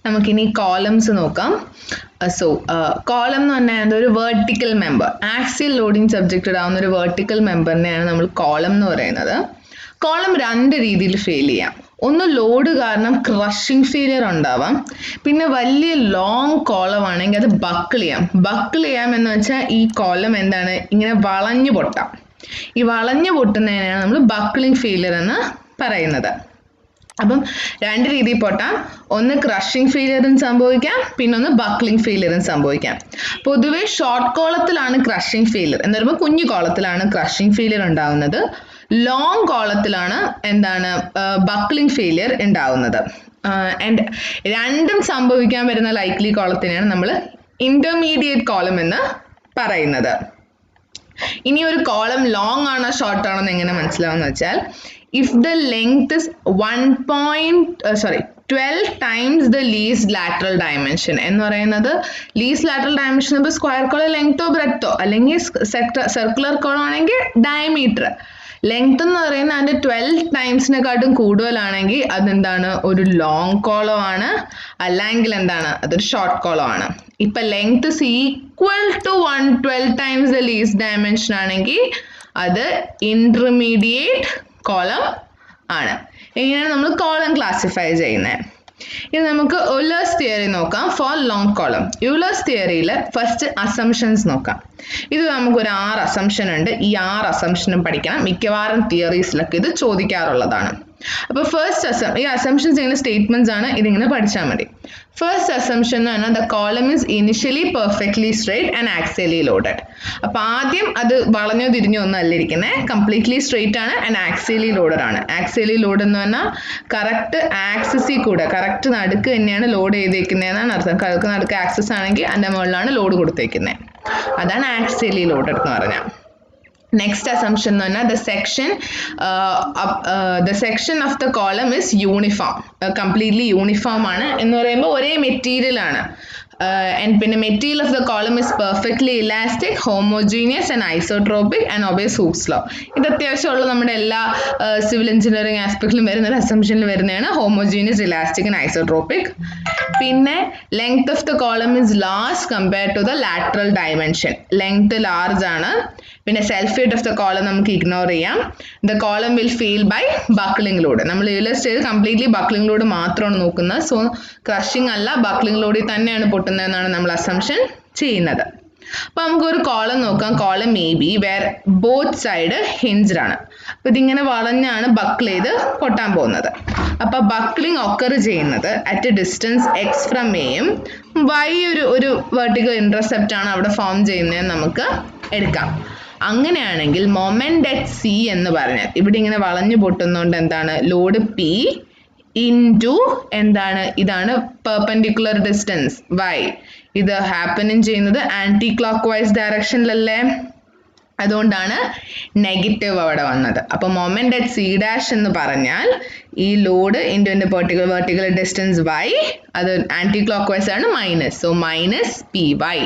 നമുക്കിനി കോളംസ് നോക്കാം. So column എന്ന് പറഞ്ഞാൽ ഒരു vertical member, axial loading subjected ആവുന്ന ഒരു വെർട്ടിക്കൽ മെമ്പറിനെയാണ് നമ്മൾ കോളം എന്ന് പറയുന്നത്. കോളം രണ്ട് രീതിയിൽ ഫെയിൽ ചെയ്യാം. ഒന്ന് ലോഡ് കാരണം ക്രഷിംഗ് ഫെയിലിയർ ഉണ്ടാവാം. പിന്നെ വലിയ ലോങ് കോളം ആണെങ്കിൽ അത് ബക്കിൾ ചെയ്യാം എന്ന് വെച്ചാൽ ഈ കോളം എന്താണ് ഇങ്ങനെ വളഞ്ഞു പൊട്ടാം. ഈ വളഞ്ഞു പൊട്ടുന്നതിനാണ് നമ്മൾ ബക്കിളിംഗ് ഫെയിലിയർ എന്ന് പറയുന്നത്. അപ്പം രണ്ട് രീതിയിൽ പൊട്ടാം. ഒന്ന് ക്രഷിംഗ് ഫെയിലിയറും സംഭവിക്കാം, പിന്നെ ഒന്ന് ബക്കിളിംഗ് ഫെയിലിയറും സംഭവിക്കാം. പൊതുവെ ഷോർട്ട് കോളത്തിലാണ് ക്രഷിംഗ് ഫെയിലിയർ എന്ന് പറയുമ്പോൾ കുഞ്ഞു കോളത്തിലാണ് ക്രഷിംഗ് ഫെയിലിയർ ഉണ്ടാവുന്നത്. ലോങ് കോളത്തിലാണ് എന്താണ് ബക്കിളിംഗ് ഫെയിലിയർ ഉണ്ടാവുന്നത്. ആൻഡ് രണ്ടും സംഭവിക്കാൻ വരുന്ന ലൈക്ലി കോളത്തിനെയാണ് നമ്മൾ ഇന്റർമീഡിയറ്റ് കോളം എന്ന് പറയുന്നത്. ഇനി ഒരു കോളം ലോങ് ആണോ ഷോർട്ട് ആണോ എന്ന് എങ്ങനെ മനസ്സിലാവുമെന്ന് വെച്ചാൽ, if the length is 12 times the least lateral dimension എന്ന് പറയുന്നത്, ലീസ്റ്റ് ലാറ്ററൽ ഡയമെൻഷൻ ഇപ്പോൾ സ്ക്വയർ കോളം ലെങ്തോ ബ്രെഡ്ത്തോ, അല്ലെങ്കിൽ സർക്കുലർ കോളം ആണെങ്കിൽ ഡയമീറ്റർ. ലെങ്ത് എന്ന് പറയുന്നത് അതിൻ്റെ 12 ടൈംസിനെക്കാട്ടും കൂടുതലാണെങ്കിൽ അതെന്താണ് ഒരു ലോങ് കോളം ആണ്, അല്ലെങ്കിൽ എന്താണ് അതൊരു ഷോർട്ട് കോളം ആണ്. ഇപ്പം length is equal to 112 times the least dimension ആണെങ്കിൽ അത് ഇന്റർമീഡിയറ്റ് കോളം ആണ്. ഇങ്ങനെയാണ് നമ്മൾ കോളം ക്ലാസിഫൈ ചെയ്യുന്നത്. ഇനി നമുക്ക് Euler's തിയറി നോക്കാം ഫോർ ലോങ് കോളം. Euler's തിയറിയിൽ ഫസ്റ്റ് അസംഷൻസ് നോക്കാം. ഇത് നമുക്കൊരു 6 അസംഷൻ ഉണ്ട്. ഈ 6 അസംഷനും പഠിക്കണം. മിക്കവാറും തിയറീസിലൊക്കെ ഇത് ചോദിക്കാറുള്ളതാണ്. അപ്പോൾ ഫസ്റ്റ് ഈ അസംഷൻസ് ചെയ്യുന്ന സ്റ്റേറ്റ്മെന്റ്സ് ആണ്, ഇതിങ്ങനെ പഠിച്ചാൽ മതി. ഫസ്റ്റ് അസംഷൻ എന്ന് പറഞ്ഞാൽ the column is initially perfectly straight and axially loaded. അപ്പോൾ ആദ്യം അത് വളഞ്ഞോ തിരിഞ്ഞോ ഒന്നും അല്ല ഇരിക്കുന്നത്, കംപ്ലീറ്റ്ലി സ്ട്രെയിറ്റ് ആണ് ആൻഡ് ആക്സിയലി ലോഡഡ് ആണ്. ആക്സിയലി ലോഡ് എന്ന് പറഞ്ഞാൽ കറക്റ്റ് ആക്സിസിൽ കൂടെ കറക്റ്റ് നടുക്ക് തന്നെയാണ് ലോഡ് ചെയ്തേക്കുന്നതെന്നാണ് അർത്ഥം. കറക്റ്റ് നടുക്ക് ആക്സിസ് ആണെങ്കിൽ അതിൻ്റെ മുകളിലാണ് ലോഡ് കൊടുത്തേക്കുന്നത്. അതാണ് ആക്സിയലി ലോഡഡ് എന്ന് പറഞ്ഞാൽ. നെക്സ്റ്റ് അസംഷൻ എന്ന് പറഞ്ഞാൽ the section of the column is uniform, completely uniform ആണ് എന്ന് പറയുമ്പോൾ ഒരേ മെറ്റീരിയൽ ആണ്. പിന്നെ material of the column is perfectly elastic, homogeneous and isotropic and obeys Hooke's law. ഇത് അത്യാവശ്യമുള്ള നമ്മുടെ എല്ലാ സിവിൽ എഞ്ചിനീയറിംഗ് ആസ്പെക്റ്റിലും വരുന്ന ഒരു അസംഷനിൽ വരുന്നതാണ് ഹോമോജീനിയസ്, ഇലാസ്റ്റിക് ആൻഡ് ഐസോട്രോപിക്. പിന്നെ length of the column is large compared to the lateral dimension. Length large ആണ്. പിന്നെ self weight of the column നമുക്ക് ഇഗ്നോർ ചെയ്യാം. The column will fail by buckling load. നമ്മൾ യൂലസ് ചെയ്ത് completely buckling load മാത്രമാണ് നോക്കുന്നത്. So crushing അല്ല, buckling ലോഡിൽ തന്നെയാണ് പൊട്ടുന്നതെന്നാണ് നമ്മൾ അസംഷൻ ചെയ്യുന്നത്. അപ്പോൾ നമുക്കൊരു കോളം നോക്കാം. Column may be where both side hinged ആണ്. അപ്പോൾ ഇതിങ്ങനെ വളഞ്ഞാണ് ബക്കിൾ ചെയ്ത് പൊട്ടാൻ പോകുന്നത്. അപ്പോൾ ബക്കിളിംഗ് ഒക്കർ ചെയ്യുന്നത് at a distance x from എയും വൈ ഒരു വെർട്ടിക്കൽ ഇന്റർസെപ്റ്റ് ആണ് അവിടെ ഫോം ചെയ്യുന്നതെന്ന് നമുക്ക് എടുക്കാം. അങ്ങനെയാണെങ്കിൽ മൊമെന്റ് അറ്റ് സി എന്ന് പറഞ്ഞാൽ ഇവിടെ ഇങ്ങനെ വളഞ്ഞു പൊട്ടുന്നതുകൊണ്ട് എന്താണ് ലോഡ് പി ഇൻറ്റു എന്താണ് ഇതാണ് പെർപെൻഡിക്കുലർ ഡിസ്റ്റൻസ് വൈ. ഇത് ഹാപ്പനിങ് ചെയ്യുന്നത് ആന്റി ക്ലോക്ക് വൈസ് ഡയറക്ഷനിലല്ലേ, അതുകൊണ്ടാണ് നെഗറ്റീവ് അവിടെ വന്നത്. അപ്പോൾ മൊമെന്റ് അറ്റ് സി ഡാഷ് എന്ന് പറഞ്ഞാൽ ഈ load into vertical distance Y, അത് ആന്റി ക്ലോക്ക് വൈസ് ആണ് minus, so minus P Y.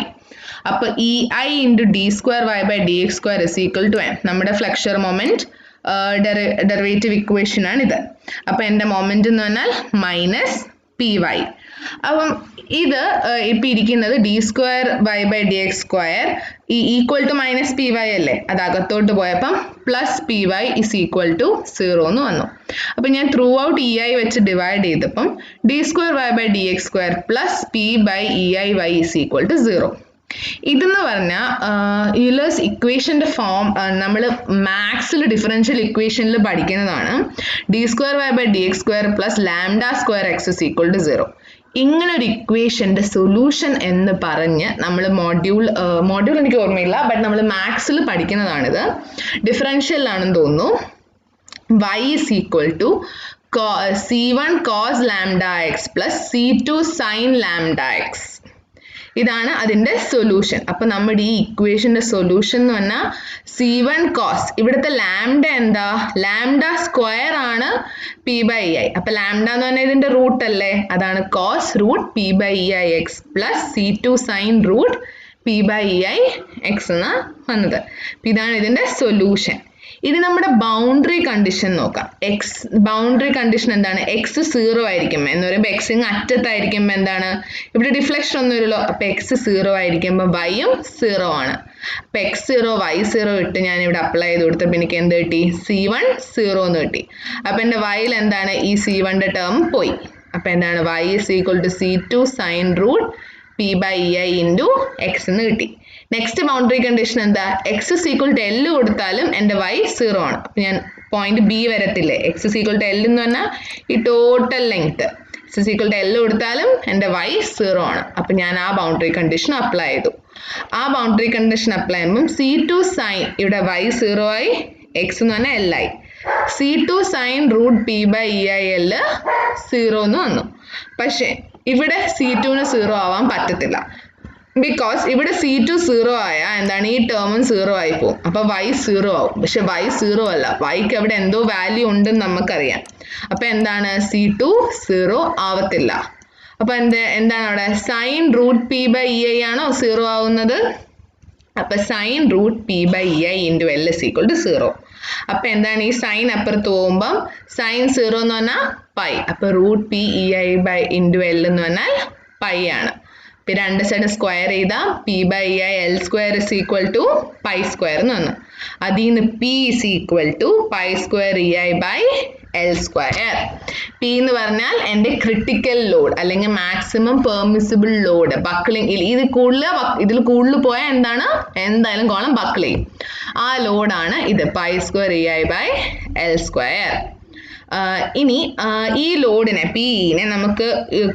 അപ്പോൾ E I into D square Y by D X square is equal to N. നമ്മുടെ flexure moment derivative equation ആണ് ഇത്. അപ്പോൾ എൻ്റെ moment എന്ന് പറഞ്ഞാൽ മൈനസ് പി വൈ. അപ്പം ഇത് ഇപ്പം ഇരിക്കുന്നത് D square Y by D X square ഈ equal to minus P Y അല്ലേ, അത് അകത്തോട്ട് പോയപ്പം plus P Y is equal to 0 എന്ന് വന്നു. അപ്പം ഞാൻ ത്രൂ ഔട്ട് ഇ ഐ വെച്ച് ഡിവൈഡ് ചെയ്തപ്പം D square Y by D X square plus P by E I Y is equal to 0. ഇതെന്ന് പറഞ്ഞാൽ യൂലേഴ്സ് ഇക്വേഷൻ്റെ ഫോം നമ്മൾ മാത്സിൽ ഡിഫറൻഷ്യൽ ഇക്വേഷനിൽ പഠിക്കുന്നതാണ്. D square Y by D X square plus lambda square x is equal to 0. ഇങ്ങനെ ഒരു ഇക്വേഷൻ്റെ solution എന്ന് പറഞ്ഞ് നമ്മൾ മോഡ്യൂൾ എനിക്ക് ഓർമ്മയില്ല, ബട്ട് നമ്മൾ മാത്സിൽ പഠിക്കുന്നതാണിത്. ഡിഫറൻഷ്യലാണെന്ന് തോന്നുന്നു. y is equal to c1 cos lambda x plus c2 sin lambda x. ഇതാണ് അതിൻ്റെ സൊല്യൂഷൻ. അപ്പം നമ്മുടെ ഈ ഇക്വേഷൻ്റെ സൊല്യൂഷൻ എന്ന് പറഞ്ഞാൽ c1 cos, ഇവിടുത്തെ ലാംഡ എന്താ, ലാംഡ സ്ക്വയർ ആണ് പി ബൈ ഇ ഐ. അപ്പം ലാംഡ എന്ന് പറഞ്ഞാൽ ഇതിൻ്റെ റൂട്ട് അല്ലേ, അതാണ് cos root P by E I x plus c2 sine root P by E I x എന്ന് വന്നത്. അപ്പം ഇതാണ് ഇതിൻ്റെ സൊല്യൂഷൻ. ഇത് നമ്മുടെ ബൗണ്ടറി കണ്ടീഷൻ നോക്കാം. എക്സ് ബൗണ്ടറി കണ്ടീഷൻ എന്താണ്? എക്സ് 0 ആയിരിക്കും എന്ന് പറയുമ്പോൾ എക്സ് ഇങ്ങ് അറ്റത്തായിരിക്കുമ്പോൾ എന്താണ്? ഇവിടെ ഡിഫ്ലക്ഷൻ ഒന്നുമില്ലല്ലോ. അപ്പൊ എക്സ് 0 ആയിരിക്കുമ്പോൾ വൈയും 0 ആണ്. അപ്പൊ എക്സ് 0 വൈ 0 ഇട്ട് ഞാൻ ഇവിടെ അപ്ലൈ ചെയ്ത് കൊടുത്തപ്പോൾ എനിക്ക് എന്ത് കിട്ടി? C1 0 എന്ന് കിട്ടി. അപ്പൊ എന്റെ വൈയിൽ എന്താണ്? ഈ C1ന്റെ ടേം പോയി. അപ്പൊ എന്താണ്? y is equal to C2 sin root P by EI into x എന്ന് കിട്ടി. നെക്സ്റ്റ് ബൗണ്ടറി കണ്ടീഷൻ എന്താ? x is equal to L കൊടുത്താലും എൻ്റെ y 0 ആണ്. അപ്പൊ ഞാൻ പോയിന്റ് B വരത്തില്ലേ? x is equal to L എന്ന് പറഞ്ഞാൽ ഈ total length x is equal to L കൊടുത്താലും എൻ്റെ y 0 ആണ്. അപ്പൊ ഞാൻ ആ ബൗണ്ടറി കണ്ടീഷൻ അപ്ലൈ ചെയ്തു. ആ ബൗണ്ടറി കണ്ടീഷൻ അപ്ലൈ ചെയ്യുമ്പോൾ C2 sin ഇവിടെ y 0 ആയി, x എന്ന് പറഞ്ഞാൽ L ആയി. C2 sin root P by EIL 0 എന്ന് വന്നു. പക്ഷെ ഇവിടെ C2ന് 0 ആവാൻ പറ്റത്തില്ല. ബിക്കോസ് ഇവിടെ C2 0 ആയാൽ എന്താണ്? ഈ ടേമും 0 ആയി പോകും. അപ്പൊ y 0 ആവും. പക്ഷെ y 0 അല്ല, yക്ക് അവിടെ എന്തോ വാല്യൂ ഉണ്ടെന്ന് നമുക്കറിയാം. അപ്പൊ എന്താണ്? C2 0 ആവത്തില്ല. അപ്പൊ എന്താണ് അവിടെ? Sine root P by EI ആണോ 0 ആവുന്നത്? അപ്പൊ sine root P by EI into L is equal to 0. അപ്പൊ എന്താണ്? ഈ സൈൻ അപ്പുറത്ത് പോകുമ്പം സൈൻ 0 എന്ന് പറഞ്ഞാൽ പൈ. അപ്പൊ root P EI by into L എന്ന് പറഞ്ഞാൽ പൈ ആണ്. ഇപ്പൊ രണ്ട് സൈഡ് സ്ക്വയർ ചെയ്താൽ P by EI L square is equal to pi square എന്ന് വന്നു. അതിൽ നിന്ന് P is equal to pi square EI by L square. P എന്ന് പറഞ്ഞാൽ എൻ്റെ ക്രിട്ടിക്കൽ ലോഡ് അല്ലെങ്കിൽ മാക്സിമം പെർമിസിബിൾ ലോഡ്. ബക്കിളിംഗ് ഇതിൽ കൂടുതൽ പോയാൽ എന്താണ്? എന്തായാലും കോളം ബക്കിൾ ചെയ്യും. ആ ലോഡാണ് ഇത് pi square EI by L square. ഇനി ഈ ലോഡിനെ Pനെ നമുക്ക്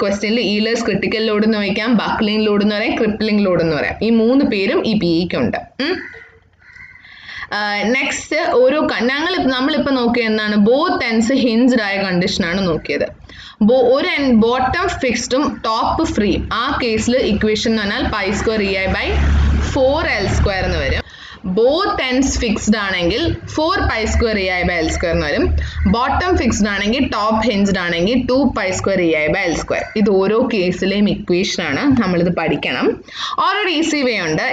ക്വസ്റ്റ്യനിൽ ഈലേഴ്സ് ക്രിട്ടിക്കൽ ലോഡ് എന്ന് വയ്ക്കാം, ബക്കിളിംഗ് ലോഡ് എന്ന് പറയാം, ക്രിപ്ലിംഗ് ലോഡ് എന്ന് പറയാം. ഈ 3 പേരും ഈ Pക്കുണ്ട്. നെക്സ്റ്റ് നമ്മളിപ്പോൾ നോക്കിയത് എന്താണ്? ബോത്ത് എൻഡ്സ് ഹിഞ്ച്ഡ് ആയ കണ്ടീഷനാണ് നോക്കിയത്. ഒരു ബോട്ടം ഫിക്സ്ഡും ടോപ്പ് ഫ്രീ. ആ കേസിൽ ഇക്വേഷൻ എന്ന് പറഞ്ഞാൽ pi square EI by 4L square എന്ന് വരും. ബോത്ത് എൻഡ്സ് ഫിക്സ്ഡ് ആണെങ്കിൽ 4 pi square EI by L square എന്ന് വരും. ബോട്ടം ഫിക്സ്ഡ് ആണെങ്കിൽ ടോപ്പ് ഹിഞ്ച്ഡ് ആണെങ്കിൽ 2 pi square EI by L square. ഇത് ഓരോ കേസിലെയും ഇക്വേഷൻ ആണ്, നമ്മളിത് പഠിക്കണം. ഓരോ ഈസി വേ ഉണ്ട്.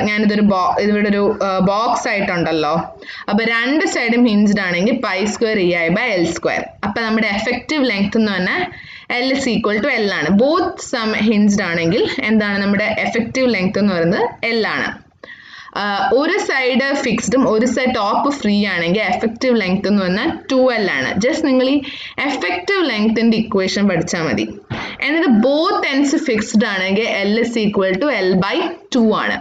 ഇവിടെ ഒരു ബോക്സ് ആയിട്ടുണ്ടല്ലോ. അപ്പൊ രണ്ട് സൈഡും ഹിഞ്ച്ഡ് ആണെങ്കിൽ pi square EI by L square. അപ്പൊ നമ്മുടെ എഫക്റ്റീവ് ലെങ്ത് എന്ന് പറഞ്ഞാൽ L is equal to L ആണ്. ബോത്ത് ഹിഞ്ച്ഡ് ആണെങ്കിൽ എന്താണ്? നമ്മുടെ എഫക്റ്റീവ് ലെങ്ത് എന്ന് പറയുന്നത് L ആണ്. ഒരു സൈഡ് ഫിക്സ്ഡും ഒരു സൈഡ് ടോപ്പ് ഫ്രീ ആണെങ്കിൽ എഫക്റ്റീവ് ലെങ്ത് എന്ന് പറഞ്ഞാൽ 2L ആണ്. ജസ്റ്റ് നിങ്ങൾ ഈ എഫക്റ്റീവ് ലെങ്ത്തിന്റെ ഇക്വേഷൻ പഠിച്ചാൽ മതി. എന്നിട്ട് ബോത്ത് എൻഡ്സ് ഫിക്സ്ഡ് ആണെങ്കിൽ L is equal to L by 2 ആണ്.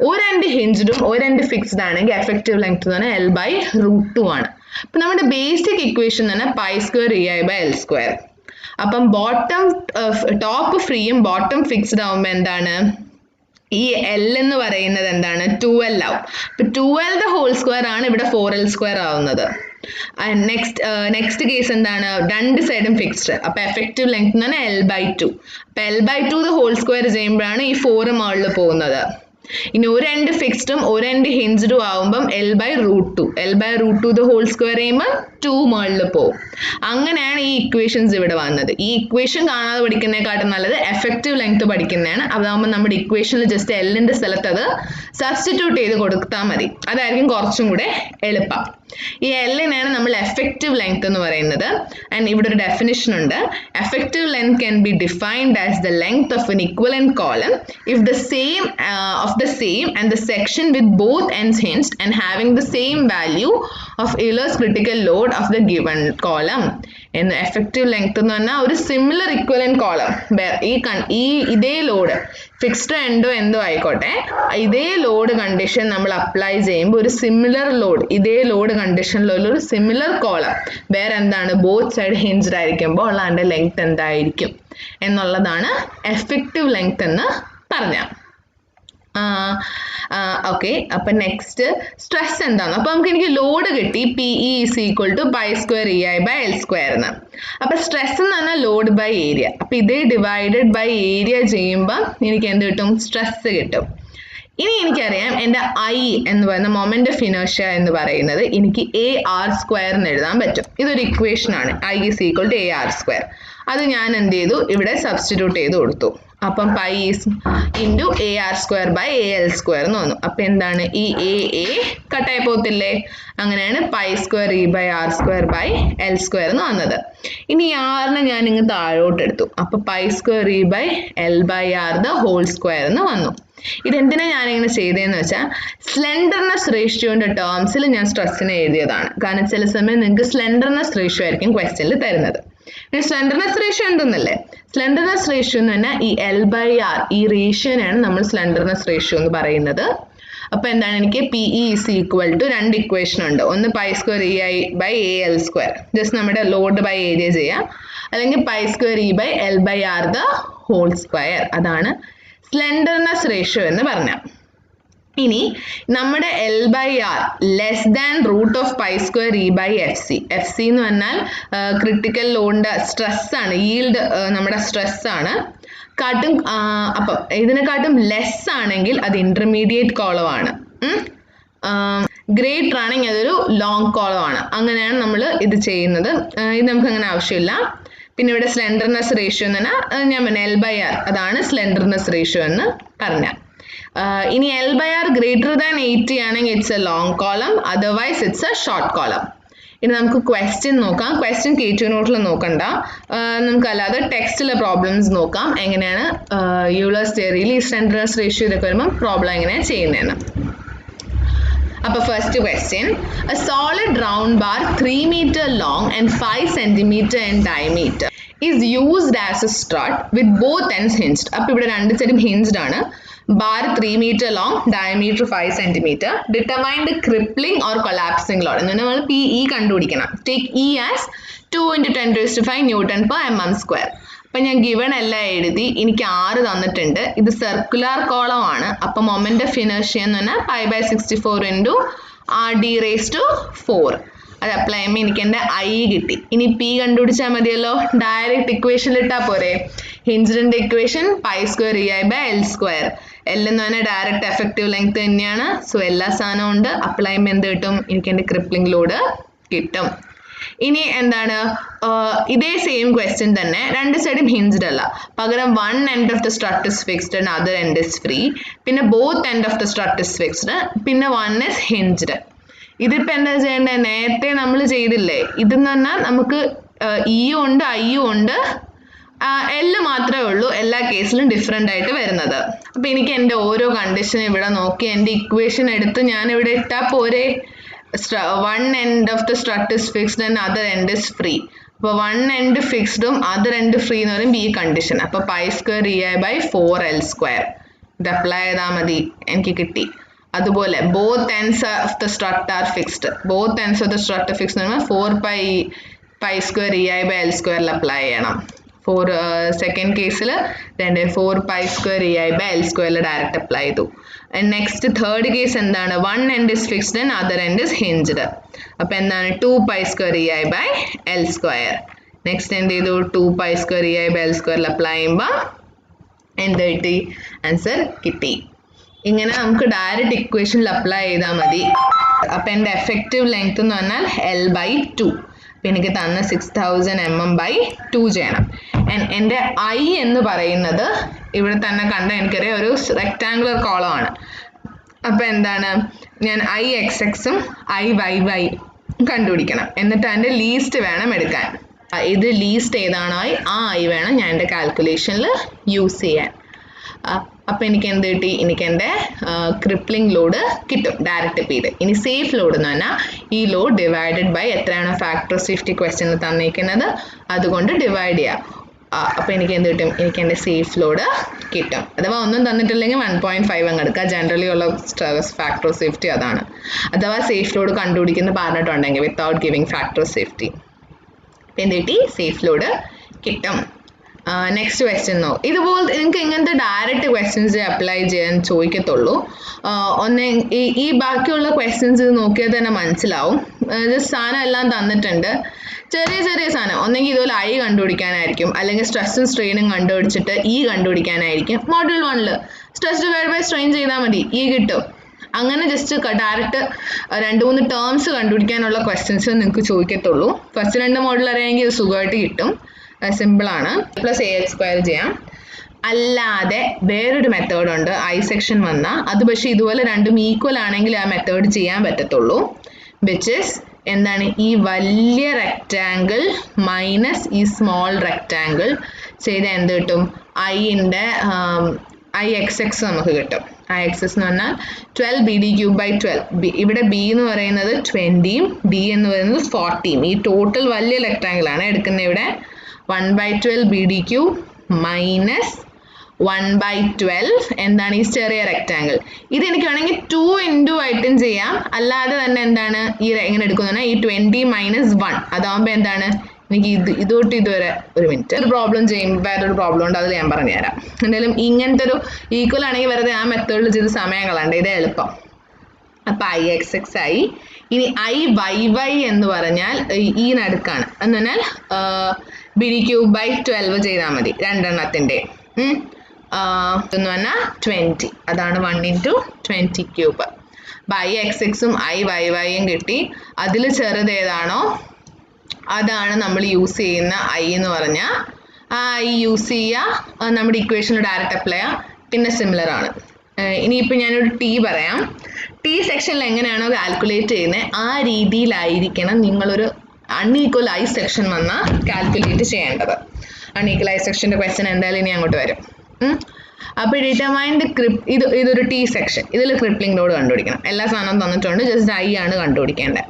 ഒരു എൻഡ് ഹിഞ്ച്ഡും ഒരു എൻഡ് ഫിക്സ്ഡ് ആണെങ്കിൽ എഫക്റ്റീവ് ലെങ്ത് എന്ന് പറഞ്ഞാൽ L by root 2 ആണ്. അപ്പൊ നമ്മുടെ ബേസിക് ഇക്വേഷൻ എന്ന് പറഞ്ഞാൽ pi square EI by L square. അപ്പം ടോപ്പ് ഫ്രീയും ബോട്ടം ഫിക്സ്ഡ് ആവുമ്പോൾ എന്താണ്? ഈ L എന്ന് പറയുന്നത് എന്താണ്? 2L ആവും. അപ്പൊ 2L the whole square ആണ് ഇവിടെ 4L square ആവുന്നത്. നെക്സ്റ്റ് കേസ് എന്താണ്? രണ്ട് സൈഡും ഫിക്സ്ഡ്. അപ്പൊ എഫക്റ്റീവ് ലെങ്ത് എന്ന് പറഞ്ഞാൽ L by 2. അപ്പൊ L by 2 the whole square ചെയ്യുമ്പോഴാണ് ഈ 4 മുകളിൽ പോകുന്നത്. ഇനി ഒരു എൻഡ് ഫിക്സ്ഡും ഒരു എൻഡ് ഹിഞ്ച്ഡും ആവുമ്പം L by root 2. L by root 2 the whole square ചെയ്യുമ്പോൾ 2 മുകളിൽ പോകും. അങ്ങനെയാണ് ഈ ഇക്വേഷൻസ് ഇവിടെ വന്നത്. ഈ ഇക്വേഷൻ കാണാതെ പഠിക്കുന്നതിനെക്കാട്ടും നല്ലത് എഫക്റ്റീവ് ലെങ്ത് പഠിക്കുന്നതാണ്. അതാകുമ്പോൾ നമ്മുടെ ഇക്വേഷനിൽ ജസ്റ്റ് Lന്റെ സ്ഥലത്ത് അത് സബ്സ്റ്റിറ്റ്യൂട്ട് ചെയ്ത് കൊടുത്താൽ മതി. അതായിരിക്കും കുറച്ചും കൂടെ എളുപ്പം. ഈ Lനാണ് നമ്മൾ എഫക്റ്റീവ് ലെങ്ത് എന്ന് പറയുന്നത്. ആൻഡ് ഇവിടെ ഒരു ഡെഫിനിഷൻ ഉണ്ട്. Effective length can be defined as the length of N equivalent column if the same and the section with both ends hinged and having the same value of Euler's critical load of the given column. And effective length എന്ന് പറഞ്ഞാൽ ഒരു similar equivalent column ഇതേ load fixed എന്തോ ആയിക്കോട്ടെ, ഇതേ load condition നമ്മൾ apply ചെയ്യുമ്പോൾ ഒരു സിമിലർ ലോഡ് ഇതേ ലോഡ് കണ്ടീഷനിലുള്ള ഒരു സിമിലർ കോളം വേറെ എന്താണ്? ബോത്ത് സൈഡ് ഹിഞ്ച്ഡ് ആയിരിക്കുമ്പോൾ ഉള്ള അതിന്റെ ലെങ്ത് എന്തായിരിക്കും എന്നുള്ളതാണ് എഫക്റ്റീവ് ലെങ്ത് എന്ന് പറഞ്ഞാൽ. ഓക്കെ, അപ്പൊ നെക്സ്റ്റ് സ്ട്രെസ് എന്താണ്? അപ്പൊ എനിക്ക് ലോഡ് കിട്ടി PE is equal to pi square EI by L square എന്ന്. അപ്പൊ സ്ട്രെസ് എന്ന് പറഞ്ഞാൽ ലോഡ് ബൈ ഏരിയ. അപ്പൊ ഇതേ ഡിവൈഡഡ് ബൈ ഏരിയ ചെയ്യുമ്പോൾ എനിക്ക് എന്ത് കിട്ടും? സ്ട്രെസ് കിട്ടും. ഇനി എനിക്കറിയാം എൻ്റെ I എന്ന് പറയുന്ന മൊമെന്റ് ഓഫ് ഇനേർഷ്യ എന്ന് പറയുന്നത് എനിക്ക് AR square എന്ന് എഴുതാൻ പറ്റും. ഇതൊരു ഇക്വേഷൻ ആണ്. I is equal to AR square. അത് ഞാൻ എന്ത് ചെയ്തു, ഇവിടെ സബ്സ്റ്റിറ്റ്യൂട്ട് ചെയ്ത് കൊടുത്തു. അപ്പം പൈ ഈസ് ഇൻറ്റു AR²/AL² എന്ന് വന്നു. അപ്പം എന്താണ്, ഈ A കട്ടായി പോകത്തില്ലേ? അങ്ങനെയാണ് π²E/R²/L² എന്ന് വന്നത്. ഇനി ആറിനെ ഞാൻ ഇങ്ങ് താഴോട്ട് എടുത്തു. അപ്പം π²E/L/R² എന്ന് വന്നു. ഇതെന്തിനാ ഞാനിങ്ങനെ ചെയ്തതെന്ന് വെച്ചാൽ സ്ലെൻഡർനെസ് റേഷ്യോന്റെ ടേംസിൽ ഞാൻ സ്ട്രെസ്സിനെ എഴുതിയതാണ്. കാരണം ചില സമയം നിങ്ങൾക്ക് സ്ലെൻഡർനെസ് റേഷ്യോ ആയിരിക്കും ക്വസ്റ്റ്യനിൽ തരുന്നത്. സ്ലെൻഡർനെസ് റേഷ്യോ എന്തെന്നല്ലേ? സ്ലെൻഡർനെസ് റേഷ്യോ എന്ന് പറഞ്ഞാൽ ഈ L/R ഈ റേഷ്യോനാണ് നമ്മൾ സ്ലെൻഡർനെസ് റേഷ്യോ എന്ന് പറയുന്നത്. അപ്പൊ എന്താണ്, എനിക്ക് PE = രണ്ട് ഇക്വേഷൻ ഉണ്ട്. ഒന്ന് π²EI/AL², ജസ്റ്റ് നമ്മുടെ ലോഡ് ബൈ ഏരിയ ചെയ്യാം, അല്ലെങ്കിൽ π²E/L/R². അതാണ് സ്ലെൻഡർനെസ് റേഷ്യോ എന്ന് പറഞ്ഞാൽ. ഇനി നമ്മുടെ L/R less than √ π²E/FC. FC എന്ന് പറഞ്ഞാൽ ക്രിട്ടിക്കൽ ലോഡിന്റെ സ്ട്രെസ് ആണ്, ഈൽഡ് നമ്മുടെ സ്ട്രെസ് ആണ്. അപ്പം ഇതിനെക്കാട്ടും ലെസ് ആണെങ്കിൽ അത് ഇന്റർമീഡിയറ്റ് കോളം ആണ്, ഗ്രേറ്റർ ആണെങ്കിൽ അതൊരു ലോങ് കോളം ആണ്. അങ്ങനെയാണ് നമ്മൾ ഇത് ചെയ്യുന്നത്. ഇത് നമുക്ക് അങ്ങനെ ആവശ്യമില്ല. പിന്നെ ഇവിടെ സ്ലെൻഡർനെസ് റേഷ്യോ എന്ന് പറഞ്ഞാൽ ഞാൻ പറഞ്ഞ L/R അതാണ് സ്ലെൻഡർനെസ് റേഷ്യോ എന്ന് പറഞ്ഞാൽ. ഇനി L/R > 80 ആണെങ്കിൽ it's A long column, otherwise it's A short column. ഇനി നമുക്ക് ക്വസ്റ്റ്യൻ നോക്കാം. ക്വസ്റ്റ്യൻ K2 നോട്ടിൽ നോക്കണ്ട, നമുക്കല്ലാതെ ടെക്സ്റ്റിലെ പ്രോബ്ലംസ് നോക്കാം. എങ്ങനെയാണ് യൂളേഴ്സ് തിയറിയിൽ ഈ സ്ലെൻഡർനെസ് റേഷ്യോ ഇതൊക്കെ വരുമ്പോൾ പ്രോബ്ലം എങ്ങനെയാണ് ചെയ്യുന്നതെന്ന്. അപ്പോൾ first question, A solid round bar 3 meter long and 5 centimeter in diameter is used as a strut with both ends hinged. അപ്പോൾ ഇവിടെ രണ്ട് സൈഡും ഹിഞ്ച്ഡ് ആണ്. Bar 3 meter long, diameter 5 centimeter. Determine the crippling or collapsing load. എന്ന് നമ്മൾ PE കണ്ടുപിടിക്കണം. Take E as 2 × 10⁵ Newton/mm². അപ്പം ഞാൻ ഗിവൺ എല്ലാം എഴുതി. എനിക്ക് 6 തന്നിട്ടുണ്ട്. ഇത് സർക്കുലർ കോളം ആണ്. അപ്പം മൊമെന്റ് ഓഫ് ഇനർഷ്യ എന്ന് പറഞ്ഞാൽ π/64 × RD⁴. അത് അപ്ലൈ ചെയ്യുമ്പോൾ എനിക്ക് എൻ്റെ I കിട്ടി. ഇനി P കണ്ടുപിടിച്ചാൽ മതിയല്ലോ, ഡയറക്റ്റ് ഇക്വേഷനിൽ ഇട്ടാൽ പോരെ. ഹിഞ്ച്ഡിന്റെ ഇക്വേഷൻ π²EI/L². L എന്ന് പറഞ്ഞാൽ ഡയറക്റ്റ് എഫക്റ്റീവ് ലെങ്ത് തന്നെയാണ്. സോ എല്ലാ സാധനവും ഉണ്ട്. അപ്ലൈ ചെയ്യുമ്പോൾ എന്ത് കിട്ടും, എനിക്ക് എൻ്റെ ക്രിപ്ലിംഗ് ലോഡ് കിട്ടും. ഇനി എന്താണ്, ഇതേ സെയിം ക്വസ്റ്റ്യൻ തന്നെ, രണ്ട് സൈഡും ഹിഞ്ച്ഡ് അല്ല, പകരം one end of the strut is fixed and other end is free. പിന്നെ both end of the strut is fixed, പിന്നെ വൺ ഇസ് ഹിഞ്ച്ഡ്. ഇതിപ്പോൾ എന്താ ചെയ്യേണ്ടത്, നേരത്തെ നമ്മൾ ചെയ്തില്ലേ, ഇതെന്ന് പറഞ്ഞാൽ നമുക്ക് ഇയും ഉണ്ട് ഐയും ഉണ്ട്, L മാത്രമേ ഉള്ളൂ എല്ലാ കേസിലും ഡിഫറെൻ്റ് ആയിട്ട് വരുന്നത്. അപ്പം എനിക്ക് എൻ്റെ ഓരോ കണ്ടീഷനും ഇവിടെ നോക്കി എൻ്റെ ഇക്വേഷൻ എടുത്ത് ഞാൻ ഇവിടെ ഇട്ടാൽ പോരെ. One end of the strut is fixed and other end is free. അപ്പോൾ വൺ എൻഡ് ഫിക്സ്ഡും അതർ എൻഡ് ഫ്രീ എന്ന് പറയുമ്പോൾ ഈ കണ്ടീഷൻ. അപ്പോൾ π²EI/4L². ഇത് അപ്ലൈ ചെയ്താൽ മതി, എനിക്ക് കിട്ടി. അതുപോലെ both ends of the strut R fixed. Both ends of the strut fixed എന്ന് പറഞ്ഞാൽ 4π²EI/L² അപ്ലൈ ചെയ്യണം. സെക്കൻഡ് കേസിൽ 4π²EI/L² ഡയറക്റ്റ് അപ്ലൈ ചെയ്തു. നെക്സ്റ്റ് തേർഡ് കേസ് എന്താണ്, one end is fixed and other end is hinged. അപ്പം എന്താണ് 2π²EI/L². Next എന്ത് ചെയ്തു, 2π²EI/L² അപ്ലൈ ചെയ്യുമ്പോൾ എന്ത് കിട്ടി, ആൻസർ കിട്ടി. ഇങ്ങനെ നമുക്ക് ഡയറക്റ്റ് ഇക്വേഷനിൽ അപ്ലൈ ചെയ്താൽ മതി. അപ്പം എൻ്റെ എഫക്റ്റീവ് ലെങ്ത് എന്ന് പറഞ്ഞാൽ L/2. അപ്പം എനിക്ക് തന്ന 6000 mm/2 ചെയ്യണം. എൻ്റെ I എന്ന് പറയുന്നത് ഇവിടെ തന്നെ കണ്ട എനിക്കറിയാം ഒരു റെക്ടാങ്കുലർ കോളമാണ്. അപ്പം എന്താണ്, ഞാൻ IXXും IYY കണ്ടുപിടിക്കണം. എന്നിട്ട് അതിൻ്റെ ലീസ്റ്റ് വേണം എടുക്കാൻ. ഇത് ലീസ്റ്റ് ഏതാണോ ആ I വേണം ഞാൻ എൻ്റെ കാൽക്കുലേഷനിൽ യൂസ് ചെയ്യാൻ. അപ്പം എനിക്ക് എന്ത് കിട്ടി, എനിക്ക് എൻ്റെ ക്രിപ്ലിംഗ് ലോഡ് കിട്ടും ഡയറക്റ്റ് പീഡ്. ഇനി സേഫ് ലോഡ് എന്ന് പറഞ്ഞാൽ ഈ ലോഡ് ഡിവൈഡഡ് ബൈ എത്രയാണോ ഫാക്ടർ ഓഫ് സേഫ്റ്റി ക്വസ്റ്റ്യനിൽ തന്നിരിക്കുന്നത് അതുകൊണ്ട് ഡിവൈഡ് ചെയ്യാം. അപ്പോൾ എനിക്ക് എന്ത് കിട്ടും, എനിക്ക് എൻ്റെ സേഫ് ലോഡ് കിട്ടും. അഥവാ ഒന്നും തന്നിട്ടില്ലെങ്കിൽ 1.5 അങ്ങ് എടുക്കുക. ജനറലി ഉള്ള ഫാക്ടർ ഓഫ് സേഫ്റ്റി അതാണ്. അഥവാ സേഫ് ലോഡ് കണ്ടുപിടിക്കുന്ന പറഞ്ഞിട്ടുണ്ടെങ്കിൽ without giving factor of safety എന്ത് കിട്ടി, സേഫ് ലോഡ് കിട്ടും. നെക്സ്റ്റ് ക്വസ്റ്റ്യൻ ഇതുപോലെ നിങ്ങൾക്ക് ഇങ്ങനത്തെ ഡയറക്റ്റ് ക്വസ്റ്റ്യൻസ് അപ്ലൈ ചെയ്യാൻ ചോദിക്കത്തുള്ളൂ. ഈ ബാക്കിയുള്ള ക്വസ്റ്റ്യൻസ് നോക്കിയാൽ തന്നെ മനസ്സിലാവും. ജസ്റ്റ് സാധനം എല്ലാം തന്നിട്ടുണ്ട്, ചെറിയ ചെറിയ സാധനം. ഒന്നെങ്കിൽ ഇതുപോലെ I കണ്ടുപിടിക്കാനായിരിക്കും, അല്ലെങ്കിൽ സ്ട്രെസ്സും സ്ട്രെയിനും കണ്ടുപിടിച്ചിട്ട് E കണ്ടുപിടിക്കാനായിരിക്കും. Module 1 stress divide by strain ചെയ്താൽ മതി, E കിട്ടും. അങ്ങനെ ജസ്റ്റ് ഡയറക്റ്റ് 2-3 ടേംസ് കണ്ടുപിടിക്കാനുള്ള ക്വസ്റ്റ്യൻസ് നിങ്ങൾക്ക് ചോദിക്കത്തുള്ളൂ. ഫസ്റ്റ് 2 മോഡൽ അറിയാമെങ്കിൽ ഇത് സുഖമായിട്ട് കിട്ടും. സിമ്പിൾ ആണ്. പ്ലസ് AX സ്ക്വയർ ചെയ്യാം. അല്ലാതെ വേറൊരു മെത്തേഡ് ഉണ്ട് ഐ സെക്ഷൻ വന്നാൽ, അത് പക്ഷേ ഇതുപോലെ രണ്ടും ഈക്വൽ ആണെങ്കിൽ ആ മെത്തേഡ് ചെയ്യാൻ പറ്റത്തുള്ളൂ. വിച്ച് ഇസ് എന്താണ്, ഈ വലിയ റെക്റ്റാങ്കിൾ മൈനസ് ഈ സ്മോൾ റെക്റ്റാങ്കിൾ ചെയ്താൽ എന്ത് കിട്ടും, ഐൻ്റെ IXX നമുക്ക് കിട്ടും. IXX എന്ന് പറഞ്ഞാൽ 12 BD³/12. ഇവിടെ B എന്ന് പറയുന്നത് 20യും D എന്ന് പറയുന്നത് 40യും. ഈ ടോട്ടൽ വലിയ റെക്റ്റാങ്കിൾ ആണ് എടുക്കുന്നത്. ഇവിടെ 1/12 BD³ മൈനസ് 1/12 എന്താണ് ഈ ചെറിയ റെക്റ്റാങ്കിൾ. ഇത് എനിക്ക് വേണമെങ്കിൽ 2 into ആയിട്ടും ചെയ്യാം. അല്ലാതെ തന്നെ എന്താണ് ഈ എങ്ങനെ എടുക്കുന്ന ഈ 20 മൈനസ് 1 അതാകുമ്പോൾ എന്താണ് എനിക്ക് ഇതൊട്ട് ഇതുവരെ ഒരു മിനിറ്റ് ഒരു പ്രോബ്ലം ചെയ്യുമ്പോൾ വേറൊരു പ്രോബ്ലം ഉണ്ട്, അത് ഞാൻ പറഞ്ഞുതരാം. എന്തായാലും ഇങ്ങനത്തെ ഒരു ഈക്വൽ ആണെങ്കിൽ വെറുതെ ആ മെത്തേഡിൽ ചെയ്ത് സമയം കളയണ്ട, ഇത് എളുപ്പം. അപ്പം IXX ആയി. ഇനി IYY എന്ന് പറഞ്ഞാൽ ഈ നടുക്കാണ് എന്ന് പറഞ്ഞാൽ BD³/12 ചെയ്താൽ മതി രണ്ടെണ്ണത്തിൻ്റെ. എന്ന് പറഞ്ഞാൽ 20, അതാണ് 1 into 20³. അപ്പം IXXും IYYയും കിട്ടി. അതിൽ ചെറുത് ഏതാണോ അതാണ് നമ്മൾ യൂസ് ചെയ്യുന്ന I എന്ന് പറഞ്ഞാൽ ആ I യൂസ് ചെയ്യുക, നമ്മുടെ ഇക്വേഷനിൽ ഡയറക്റ്റ് അപ്ലൈ ചെയ്യുക, പിന്നെ സിമിലർ ആണ്. ഇനിയിപ്പോൾ ഞാനൊരു T പറയാം. T സെക്ഷനിൽ എങ്ങനെയാണോ കാൽക്കുലേറ്റ് ചെയ്യുന്നത് ആ രീതിയിലായിരിക്കണം നിങ്ങളൊരു അൺഈക്വൽ I സെക്ഷൻ വന്നാൽ കാൽക്കുലേറ്റ് ചെയ്യേണ്ടത്. അൺഈക്വൽ I സെക്ഷൻ്റെ ക്വസ്റ്റ്യൻ എന്തായാലും ഇനി അങ്ങോട്ട് വരും. അപ്പോൾ ഡിറ്റർമൈൻഡ് ഇതൊരു T സെക്ഷൻ, ഇതിൽ ക്രിപ്ലിംഗ് ലോഡ് കണ്ടുപിടിക്കണം. എല്ലാ സാധനവും തന്നിട്ടുണ്ട്, ജസ്റ്റ് I ആണ് കണ്ടുപിടിക്കേണ്ടത്.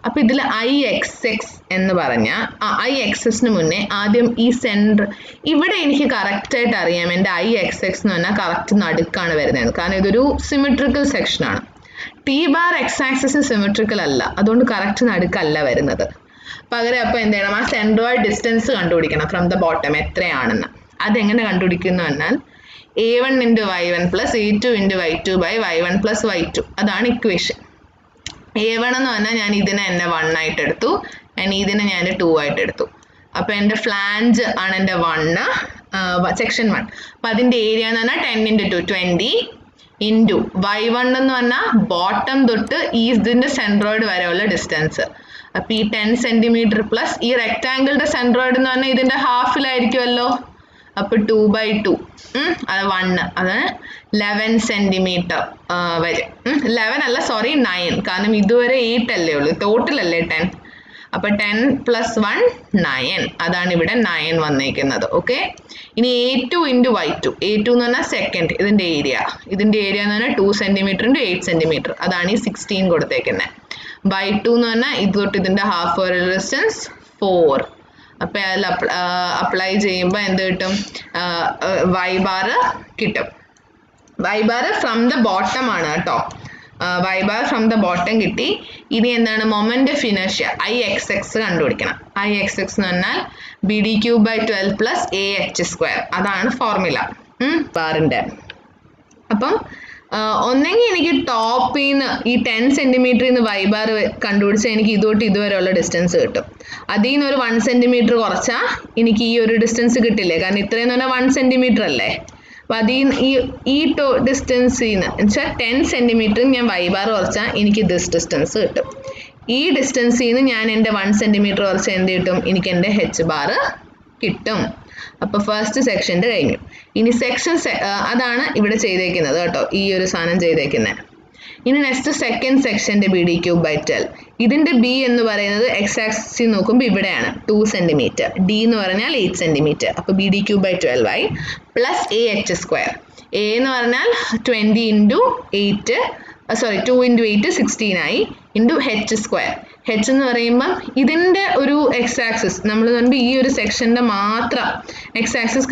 അപ്പോൾ ഇതിൽ IXX എന്ന് പറഞ്ഞാൽ IXXന് മുന്നേ ആദ്യം ഈ സെൻറ്റർ ഇവിടെ എനിക്ക് കറക്റ്റായിട്ട് അറിയാം എൻ്റെ IXX എന്ന് പറഞ്ഞാൽ കറക്റ്റ് നടുക്കാണ് വരുന്നത്, കാരണം ഇതൊരു സിമെട്രിക്കൽ സെക്ഷനാണ്. T-bar X ആക്സിസ് സിമെട്രിക്കൽ അല്ല, അതുകൊണ്ട് കറക്റ്റ് നടുക്കല്ല വരുന്നത്. പകരം അപ്പോൾ എന്ത് ചെയ്യണം, ആ സെൻട്രോയിഡ് ഡിസ്റ്റൻസ് കണ്ടുപിടിക്കണം ഫ്രം ദ ബോട്ടം എത്രയാണെന്ന്. അതെങ്ങനെ കണ്ടുപിടിക്കുന്നു പറഞ്ഞാൽ A1 into Y1 plus A2 into Y2 by Y1 plus Y2, അതാണ് ഇക്വേഷൻ. A1 എന്ന് പറഞ്ഞാൽ ഞാൻ ഇതിനെ എൻ്റെ 1 ആയിട്ട് എടുത്തു, ഞാൻ ഇതിനെ ഞാൻ 2 ആയിട്ട് എടുത്തു. അപ്പോൾ എൻ്റെ ഫ്ലാഞ്ച് ആണ് എൻ്റെ 1 സെക്ഷൻ 1. അപ്പോൾ അതിൻ്റെ ഏരിയ എന്ന് പറഞ്ഞാൽ 10 into 2 20 ഇൻറ്റു Y1 എന്ന് പറഞ്ഞാൽ ബോട്ടം തൊട്ട് ഈ ഇതിൻ്റെ സെൻട്രോയിഡ് വരെയുള്ള ഡിസ്റ്റൻസ്. അപ്പോൾ ഈ 10 സെൻറ്റിമീറ്റർ പ്ലസ് ഈ റെക്റ്റാങ്കിളുടെ സെൻട്രോയിഡ് എന്ന് പറഞ്ഞാൽ ഇതിൻ്റെ ഹാഫിലായിരിക്കുമല്ലോ. അപ്പോൾ 2/2 അത് 1 അത് 11 സെൻറ്റിമീറ്റർ വരും. 11 അല്ല സോറി 9, കാരണം ഇതുവരെ 8 അല്ലേ ഉള്ളൂ, ടോട്ടലല്ലേ 10. അപ്പോൾ 10 + 1 9, അതാണ് ഇവിടെ 9 വന്നേക്കുന്നത്. ഓക്കെ, ഇനി A2 into Y2. A2 എന്ന് പറഞ്ഞാൽ സെക്കൻഡ്, ഇതിൻ്റെ ഏരിയ എന്ന് പറഞ്ഞാൽ 2 സെൻറ്റിമീറ്റർ into 8 സെൻറ്റിമീറ്റർ, അതാണ് ഈ 16 കൊടുത്തേക്കുന്നത്. Y2 എന്ന് പറഞ്ഞാൽ ഇത് തൊട്ട് ഇതിൻ്റെ ഹാഫ് ഒരു ഡിസ്റ്റൻസ് 4. അപ്പോൾ അതിൽ അപ്ലൈ ചെയ്യുമ്പോൾ എന്ത് കിട്ടും, Y bar കിട്ടും. Y bar from the bottom ആണ് കേട്ടോ, Y bar from the bottom കിട്ടി. ഇനി എന്താണ് മൊമെന്റ് ഓഫ് ഇനർഷ്യ IXX കണ്ടുപിടിക്കണം. IXX എന്ന് പറഞ്ഞാൽ BD³/12 plus AH സ്ക്വയർ, അതാണ് ഫോർമുല ബാറിൻ്റെ. അപ്പം ഒന്നെങ്കിൽ എനിക്ക് ടോപ്പിൽ നിന്ന് ഈ 10 സെൻറ്റിമീറ്ററിൽ നിന്ന് Y bar കണ്ടുപിടിച്ചാൽ എനിക്ക് ഇതോട്ട് ഇതുവരെയുള്ള ഡിസ്റ്റൻസ് കിട്ടും. അതിൽ നിന്ന് ഒരു 1 സെൻറ്റിമീറ്റർ കുറച്ചാൽ എനിക്ക് ഈ ഒരു ഡിസ്റ്റൻസ് കിട്ടില്ലേ, കാരണം ഇത്രയെന്ന് പറഞ്ഞാൽ 1 സെൻറ്റിമീറ്റർ അല്ലേ. അപ്പോൾ അതിൽ ഈ ഡിസ്റ്റൻസിൽ നിന്ന് വെച്ചാൽ 10 സെൻറ്റിമീറ്റർ ഞാൻ Y bar കുറച്ചാൽ എനിക്ക് ദിസ് ഡിസ്റ്റൻസ് കിട്ടും. ഈ ഡിസ്റ്റൻസിൽ നിന്ന് ഞാൻ എൻ്റെ 1 സെൻറ്റിമീറ്റർ കുറച്ച് എന്ത് കിട്ടും, എനിക്ക് എൻ്റെ H bar കിട്ടും. അപ്പോൾ ഫസ്റ്റ് സെക്ഷൻ്റെ കഴിഞ്ഞു. ഇനി സെക്ഷൻ അതാണ് ഇവിടെ ചെയ്തേക്കുന്നത് കേട്ടോ, ഈ ഒരു സാധനം ചെയ്തേക്കുന്നത്. ഇനി നെക്സ്റ്റ് സെക്കൻഡ് സെക്ഷൻ്റെ BD³/12. ഇതിൻ്റെ B എന്ന് പറയുന്നത് X ആക്സിസിൽ നോക്കുമ്പോൾ ഇവിടെയാണ് 2 സെൻറ്റിമീറ്റർ, D എന്ന് പറഞ്ഞാൽ 8 സെൻറ്റിമീറ്റർ. അപ്പോൾ BD³/12 ആയി പ്ലസ് AH സ്ക്വയർ. A എന്ന് പറഞ്ഞാൽ 20 into 8 2 into 8 16 ആയി ഇൻറ്റു H സ്ക്വയർ. H എന്ന് പറയുമ്പം ഇതിൻ്റെ ഒരു X ആക്സിസ് നമ്മൾ ഈ ഒരു സെക്ഷൻ്റെ മാത്രം X ആക്സിസ്